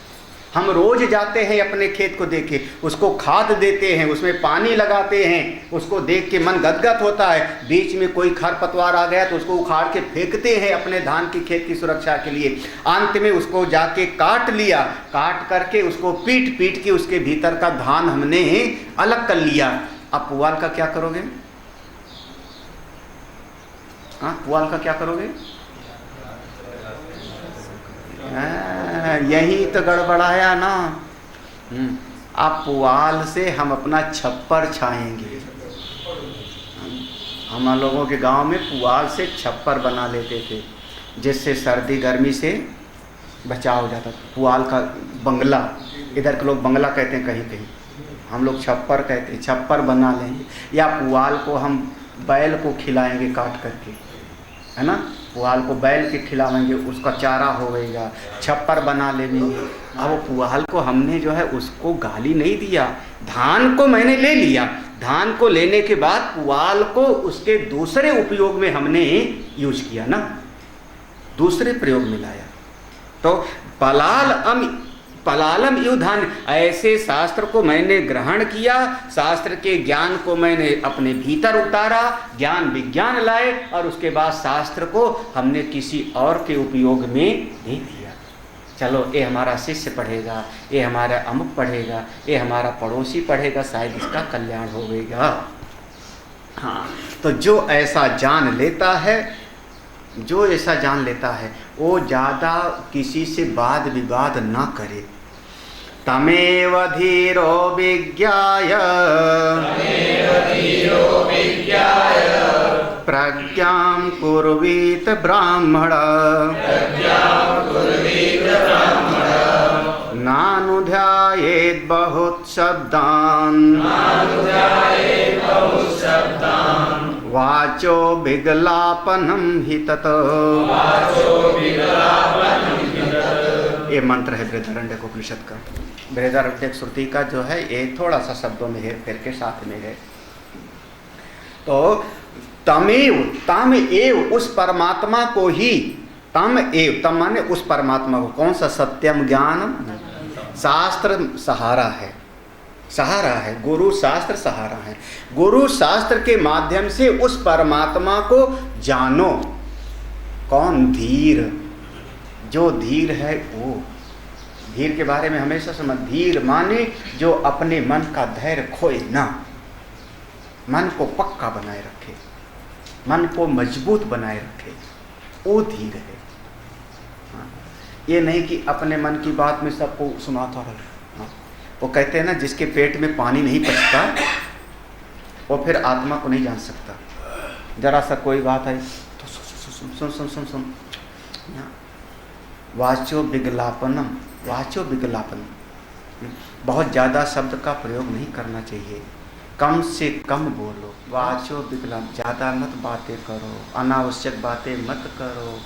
हम रोज जाते हैं अपने खेत को देखे, उसको खाद देते हैं, उसमें पानी लगाते हैं, उसको देख के मन गदगद होता है। बीच में कोई खरपतवार आ गया तो उसको उखाड़ के फेंकते हैं अपने धान की खेत की सुरक्षा के लिए। अंत में उसको जाके काट लिया, काट करके उसको पीट पीट के उसके भीतर का धान हमने अलग कर लिया। अब पुआल का क्या करोगे? हाँ, पुआल का क्या करोगे? यही तो गड़बड़ाया ना। अब पुआल से हम अपना छप्पर छाएंगे। हम लोगों के गांव में पुआल से छप्पर बना लेते थे, जिससे सर्दी गर्मी से बचाव हो जाता। पुआल का बंगला, इधर के लोग बंगला कहते हैं, कहीं कहीं हम लोग छप्पर कहते हैं। छप्पर बना लेंगे, या पुआल को हम बैल को खिलाएंगे काट करके, है ना, पुआल को बैल के खिलाएंगे, उसका चारा होगा, छप्पर बना लेंगे। अब वो पुआल को हमने जो है उसको गाली नहीं दिया, धान को मैंने ले लिया। धान को लेने के बाद पुआल को उसके दूसरे उपयोग में हमने यूज किया ना, दूसरे प्रयोग में लाया। तो पलालम यु धान, ऐसे शास्त्र को मैंने ग्रहण किया, शास्त्र के ज्ञान को मैंने अपने भीतर उतारा, ज्ञान विज्ञान लाए, और उसके बाद शास्त्र को हमने किसी और के उपयोग में नहीं दिया। चलो ये हमारा शिष्य पढ़ेगा, ये हमारा अमुक पढ़ेगा, ये हमारा पड़ोसी पढ़ेगा, शायद इसका कल्याण होगा। हाँ, तो जो ऐसा जान लेता है, जो ऐसा जान लेता है वो ज़्यादा किसी से वाद विवाद ना करे। तमेव धीरो विज्ञाय प्रज्ञां कुर्वीत ब्राह्मण नानुध्यायेत् बहुत शब्दान् वाचो विगलापनम हि तत्। ये मंत्र है बृहदारण्यक उपनिषद का। बृहदारण्यक श्रुति का जो है ये थोड़ा सा शब्दों में हेर फेर के साथ में है। तो तमेव, तम एव, उस परमात्मा को ही, तम एव, तम माने उस परमात्मा को, कौन सा? सत्यम ज्ञानम। शास्त्र सहारा है, सहारा है, गुरु शास्त्र सहारा है। गुरु शास्त्र के माध्यम से उस परमात्मा को जानो। कौन? धीर। जो धीर है वो। धीर के बारे में हमेशा समझ। धीर माने जो अपने मन का धैर्य खोए ना, मन को पक्का बनाए रखे, मन को मजबूत बनाए रखे, वो धीर है। ये नहीं कि अपने मन की बात में सबको सुनाता रहे। वो कहते हैं ना, जिसके पेट में पानी नहीं पचता वो फिर आत्मा को नहीं जान सकता। जरा सा कोई बात आई तो सुन सुन सुन सुन सुन। वाचो विगलापनम, वाचो विगलापनम, बहुत ज़्यादा शब्द का प्रयोग नहीं करना चाहिए। कम से कम बोलो। वाचो विगलाप, ज़्यादा मत बातें करो, अनावश्यक बातें मत करो,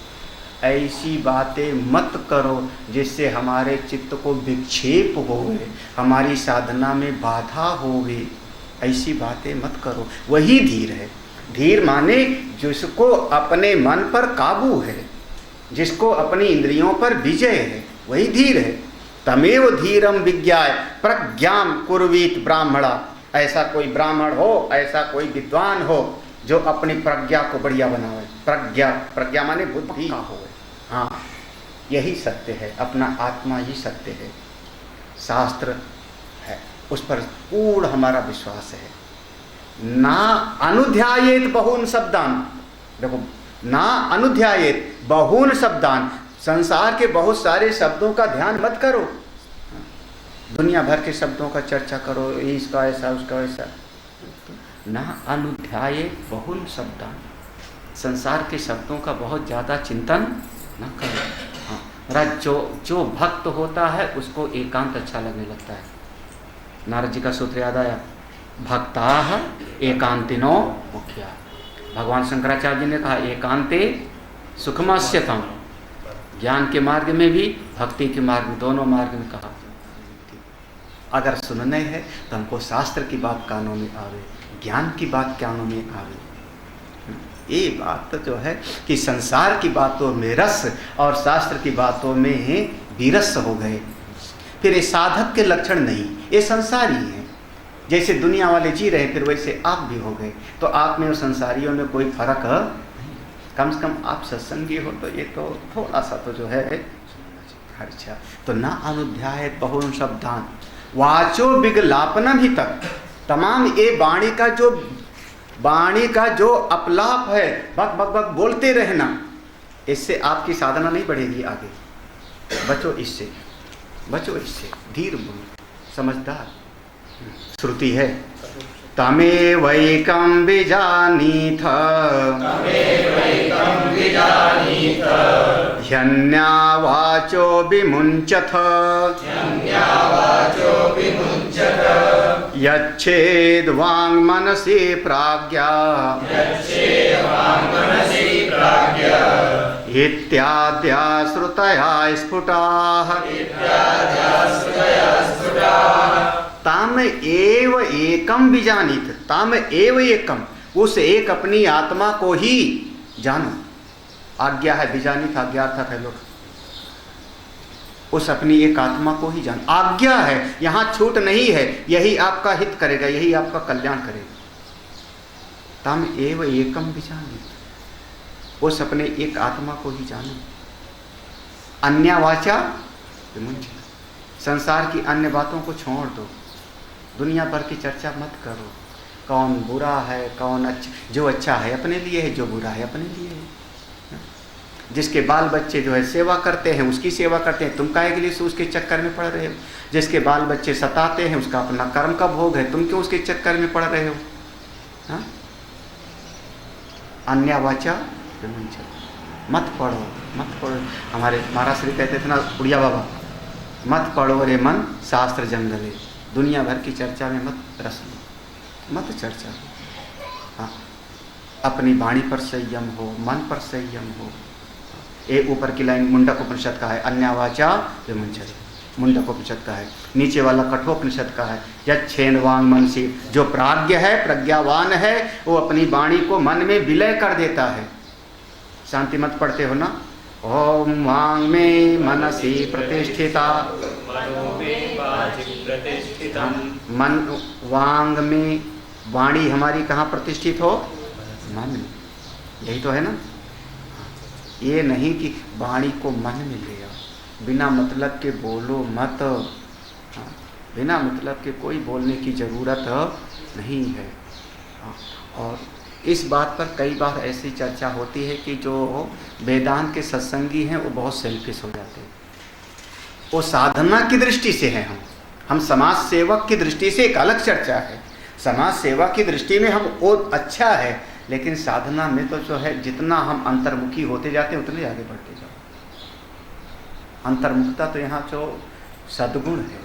ऐसी बातें मत करो जिससे हमारे चित्त को विक्षेप होवे, हमारी साधना में बाधा होवे। ऐसी बातें मत करो। वही धीर है। धीर माने जिसको अपने मन पर काबू है, जिसको अपनी इंद्रियों पर विजय है, वही धीर है। तमेव धीरम विज्ञाय प्रज्ञाम कुर्वीत ब्राह्मणा। ऐसा कोई ब्राह्मण हो, ऐसा कोई विद्वान हो जो अपनी प्रज्ञा को बढ़िया बनावे। प्रज्ञा, प्रज्ञा माने बुद्धि का हो। हाँ, यही सत्य है, अपना आत्मा ही सत्य है, शास्त्र है, उस पर पूर्ण हमारा विश्वास है। ना अनुध्यायेत बहून शब्दान, देखो, ना अनुध्यायेत बहून शब्दान, संसार के बहुत सारे शब्दों का ध्यान मत करो। दुनिया भर के शब्दों का चर्चा करो, इसका ऐसा उसका ऐसा। ना अनुध्यायेत बहून शब्दान, संसार के शब्दों का बहुत ज़्यादा चिंतन न करो। हाँ, जो भक्त होता है उसको एकांत अच्छा लगने लगता है। नारद जी का सूत्र याद आया, भक्ताः एकांतिनो मुख्या। भगवान शंकराचार्य जी ने कहा एकांते सुखमास्यतम। ज्ञान के मार्ग में भी, भक्ति के मार्ग में, दोनों मार्ग में कहा। अगर सुनने है तो हमको शास्त्र की बात कानों में आवे, ज्ञान की बात कानों में आवे। ये बात जो है कि संसार की बातों में रस और शास्त्र की बातों में विरस हो गए, फिर ये साधक के लक्षण नहीं, ये संसारी हैं। जैसे दुनिया वाले जी रहे फिर वैसे आप भी हो गए। तो आप में और संसारियों में कोई फर्क नहीं। कम से कम आप सत्संगी हो तो ये तो थोड़ा सा तो जो है। अच्छा, तो ना अनुध्याय बहुन शब्दान वाचो विगलापनम ही तक। तमाम ये वाणी का जो अपलाप है, बक बक बक बोलते रहना, इससे आपकी साधना नहीं बढ़ेगी आगे। बचो इससे, बचो इससे, धीर बोलो, समझदार। श्रुति है, तमेवैकं विजानीथ ह्यन्या वाचो विमुञ्चथ यच्छेद वांग मनसि प्राज्ञा इत्याद्या श्रुतया स्फुटाः ताम एव एकम विजानीत। ताम एव एकम, उस एक अपनी आत्मा को ही जानो। आज्ञा है, विजानीत आज्ञार्थक है लोग। उस अपनी एक आत्मा को ही जानो, आज्ञा है, यहाँ छूट नहीं है। यही आपका हित करेगा, यही आपका कल्याण करेगा। ताम एव एकम विजानीत, उस अपने एक आत्मा को ही जानो। अन्य वाचा विमुञ्चथ, संसार की अन्य बातों को छोड़ दो। दुनिया भर की चर्चा मत करो। कौन बुरा है, कौन अच्छा, जो अच्छा है अपने लिए है, जो बुरा है अपने लिए है। जिसके बाल बच्चे जो है सेवा करते हैं उसकी सेवा करते हैं, तुम काहे के लिए से उसके चक्कर में पड़ रहे हो? जिसके बाल बच्चे सताते हैं उसका अपना कर्म का भोग है, तुम क्यों उसके चक्कर में पड़ रहे हो? हाँ? अन्य वाचा मत पढ़ो, मत पढ़ो। हमारे महाराज श्री कहते थे ना उड़िया बाबा, मत पढ़ो रे मन शास्त्र जंगले, दुनिया भर की चर्चा में मत रस लो, मत चर्चा लो। हाँ, अपनी वाणी पर संयम हो, मन पर संयम हो। एक ऊपर की लाइन मुंडक उपनिषद का है, अन्यवाचा विमुंचते, मुंडक उपनिषद का है। नीचे वाला कठोपनिषद का है, यच्छेन वांग मनसी, जो प्राज्ञ है, प्रज्ञावान है, वो अपनी वाणी को मन में विलय कर देता है। शांति मत पढ़ते हो ना? ओम वांग में मनसी प्रतिष्ठिता, मन वांग में, वाणी हमारी कहाँ प्रतिष्ठित हो? मन में। यही तो है ना? ये नहीं कि वाणी को मन में ले आओ, बिना मतलब के बोलो मत। हाँ, बिना मतलब के कोई बोलने की ज़रूरत नहीं है। हाँ, और इस बात पर कई बार ऐसी चर्चा होती है कि जो वेदांत के सत्संगी हैं वो बहुत सेल्फिश हो जाते हैं। वो साधना की दृष्टि से है, हम समाज सेवक की दृष्टि से एक अलग चर्चा है। समाज सेवा की दृष्टि में हम वो अच्छा है, लेकिन साधना में तो जो है जितना हम अंतर्मुखी होते जाते हैं उतने आगे बढ़ते जाओ। अंतर्मुखता तो यहाँ जो सद्गुण है,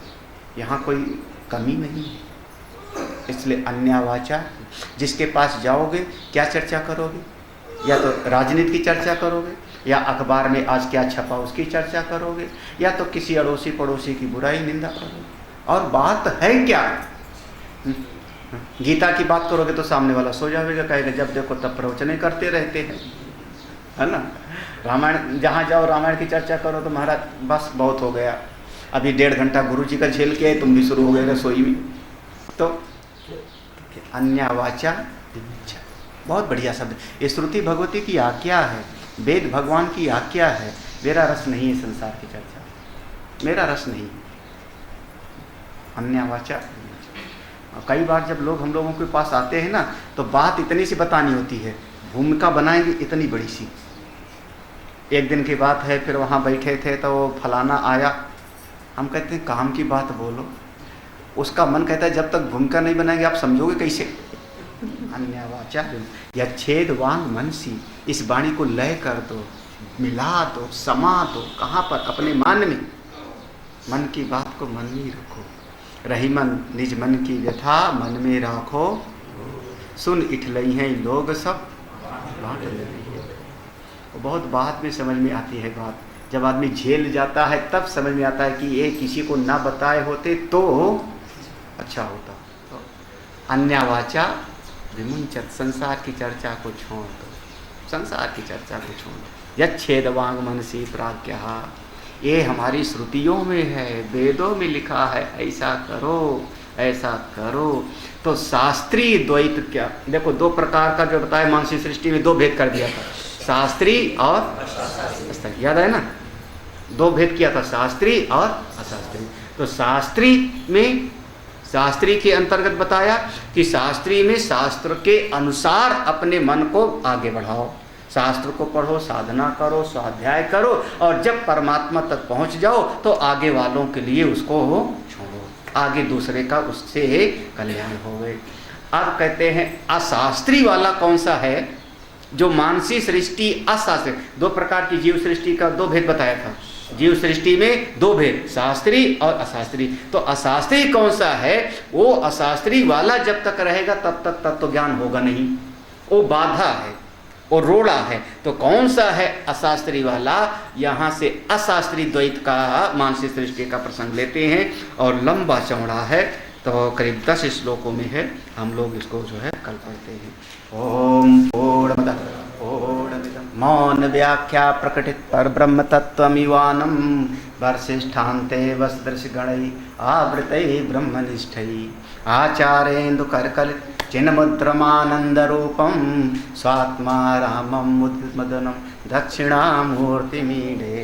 यहाँ कोई कमी नहीं है। इसलिए अन्यवाचा, जिसके पास जाओगे क्या चर्चा करोगे? या तो राजनीति की चर्चा करोगे, या अखबार में आज क्या छपा उसकी चर्चा करोगे, या तो किसी अड़ोसी पड़ोसी की बुराई निंदा करोगे। और बात है क्या? गीता की बात करोगे तो सामने वाला सो जाएगा, कहेगा जब देखो तब प्रवचने करते रहते हैं, है ना? रामायण जहाँ जाओ रामायण की चर्चा करो तो महाराज बस बहुत हो गया, अभी 1.5 घंटा गुरु जी का झेल के आए, तुम भी शुरू हो गए रसोई में। तो अन्यवाचा, बहुत बढ़िया शब्द। ये श्रुति भगवती की आज्ञा है, वेद भगवान की आज्ञा है। मेरा रस नहीं है संसार की चर्चा, मेरा रस नहीं है। अन्यवाचा। कई बार जब लोग हम लोगों के पास आते हैं ना, तो बात इतनी सी बतानी होती है, भूमिका बनाएंगे इतनी बड़ी सी। एक दिन की बात है, फिर वहाँ बैठे थे तो फलाना आया, हम कहते हैं काम की बात बोलो। उसका मन कहता है जब तक भूमिका नहीं बनाएंगे आप समझोगे कैसे? अन्यवाचा यच्छेद वांग मनसी, इस वाणी को लय कर दो, मिला दो, समा दो। कहाँ पर? अपने मन में। मन की बात को मन में ही रखो। रही मन निज मन की व्यथा, मन में राखो, सुन इठलई हैं लोग सब बात ले रही है। वो बहुत बाद में समझ में आती है बात, जब आदमी झेल जाता है तब समझ में आता है कि ये किसी को ना बताए होते तो अच्छा होता। तो अन्यवाचा विमुंचत, संसार की चर्चा को छोड़ दो, संसार की चर्चा को छोड़ दो। यच्छेद वांग मनसी प्राज्ञा, ये हमारी श्रुतियों में है, वेदों में लिखा है, ऐसा करो ऐसा करो। तो शास्त्रीय द्वैत क्या, देखो 2 प्रकार का जो बताया, मानसिक सृष्टि में 2 भेद कर दिया था, शास्त्रीय और अशास्त्रीय। याद है ना? 2 भेद किया था, शास्त्रीय और अशास्त्रीय। तो शास्त्रीय में, शास्त्रीय के अंतर्गत बताया कि शास्त्रीय में शास्त्र के अनुसार अपने मन को आगे बढ़ाओ, शास्त्र को पढ़ो, साधना करो, स्वाध्याय करो, और जब परमात्मा तक पहुंच जाओ तो आगे वालों के लिए उसको छोड़ो, आगे दूसरे का उससे कल्याण हो गए। अब कहते हैं अशास्त्रीय वाला कौन सा है? जो मानसी सृष्टि अशास्त्रीय, 2 प्रकार की जीव सृष्टि का 2 भेद बताया था। जीव सृष्टि में 2 भेद, शास्त्रीय और अशास्त्रीय। तो अशास्त्रीय कौन सा है? वो अशास्त्रीय वाला जब तक रहेगा तब तक तत्व ज्ञान होगा नहीं, वो बाधा है, वो रोड़ा है। तो कौन सा है अशास्त्रीय वाला? यहाँ से अशास्त्रीय द्वैत का मानसिक सृष्टि का प्रसंग लेते हैं, और लंबा चौड़ा है, तो करीब 10 श्लोकों में है। हम लोग इसको जो है कल पढ़ते हैं। ओम पूर्णमदः पूर्णमिदं, मौन व्याख्या प्रकटित पर ब्रह्म तत्त्वमिवानं, वर्षिष्ठान्ते वसदृश गणै आवृतै ब्रह्मनिष्ठै, आचार्येन्दु करकलित चिन्मुद्रमानंद रूपम, स्वात्मा रामम मुद्मदनम दक्षिणामूर्तिमीडे।